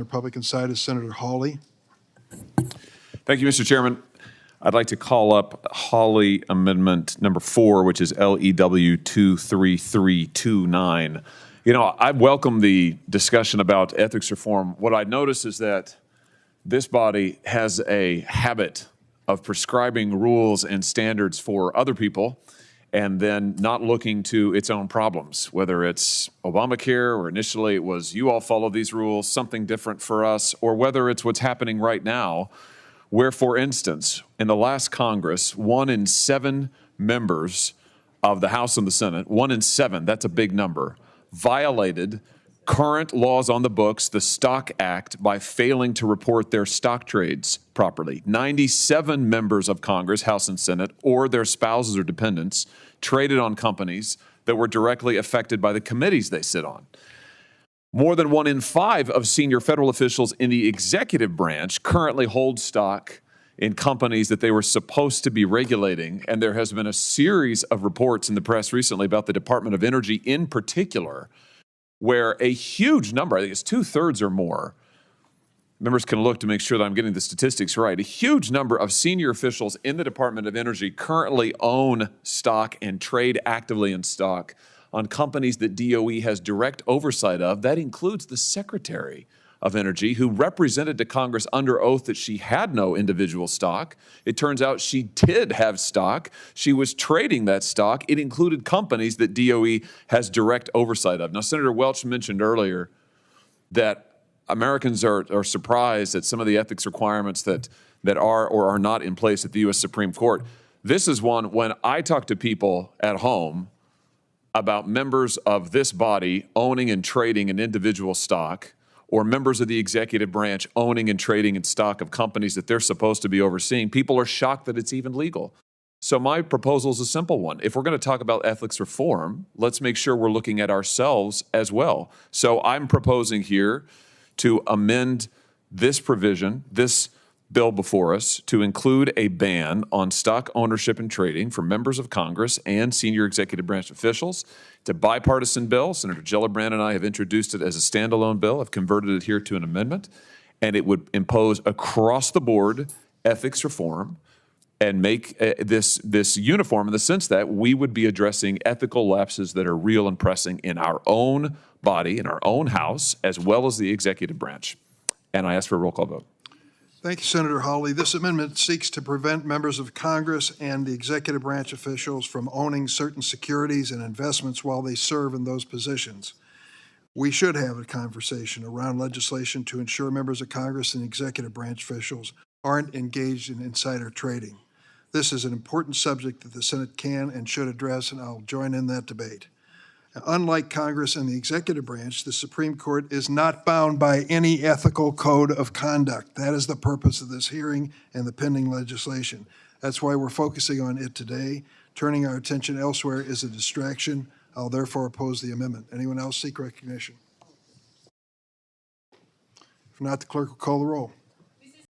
Republican side is Senator Hawley. Thank you, Mr. Chairman. I'd like to call up Hawley Amendment number 4, which is LEW 23329. You know, I welcome the discussion about ethics reform. What I notice is that this body has a habit of prescribing rules and standards for other people and then not looking to its own problems, whether it's Obamacare or initially it was you all follow these rules, something different for us, or whether it's what's happening right now, where, for instance, in the last Congress, 1 in 7 members of the House and the Senate, 1 in 7, that's a big number, violated current laws on the books, the Stock Act, by failing to report their stock trades properly. 97 members of Congress, House and Senate, or their spouses or dependents, traded on companies that were directly affected by the committees they sit on. More than 1 in 5 of senior federal officials in the executive branch currently hold stock in companies that they were supposed to be regulating, and there has been a series of reports in the press recently about the Department of Energy in particular, where a huge number, I think it's 2/3 or more, members can look to make sure that I'm getting the statistics right, a huge number of senior officials in the Department of Energy currently own stock and trade actively in stock on companies that DOE has direct oversight of. That includes the Secretary of Energy, who represented to Congress under oath that she had no individual stock. It turns out she did have stock. She was trading that stock. It included companies that DOE has direct oversight of. Now, Senator Welch mentioned earlier that Americans are surprised at some of the ethics requirements that are or are not in place at the U.S. Supreme Court. This is one when I talk to people at home about members of this body owning and trading an individual stock, or members of the executive branch owning and trading in stock of companies that they're supposed to be overseeing, people are shocked that it's even legal. So my proposal is a simple one. If we're going to talk about ethics reform, let's make sure we're looking at ourselves as well. So I'm proposing here to amend this provision, this bill before us, to include a ban on stock ownership and trading for members of Congress and senior executive branch officials. It's a bipartisan bill. Senator Gillibrand and I have introduced it as a standalone bill. I've converted it here to an amendment, and it would impose across-the-board ethics reform and make this uniform in the sense that we would be addressing ethical lapses that are real and pressing in our own body, in our own House, as well as the executive branch. And I ask for a roll call vote. Thank you, Senator Hawley. This amendment seeks to prevent members of Congress and the executive branch officials from owning certain securities and investments while they serve in those positions. We should have a conversation around legislation to ensure members of Congress and executive branch officials aren't engaged in insider trading. This is an important subject that the Senate can and should address, and I'll join in that debate. Unlike Congress and the executive branch, the Supreme Court is not bound by any ethical code of conduct. That is the purpose of this hearing and the pending legislation. That's why we're focusing on it today. Turning our attention elsewhere is a distraction. I'll therefore oppose the amendment. Anyone else seek recognition? If not, the clerk will call the roll.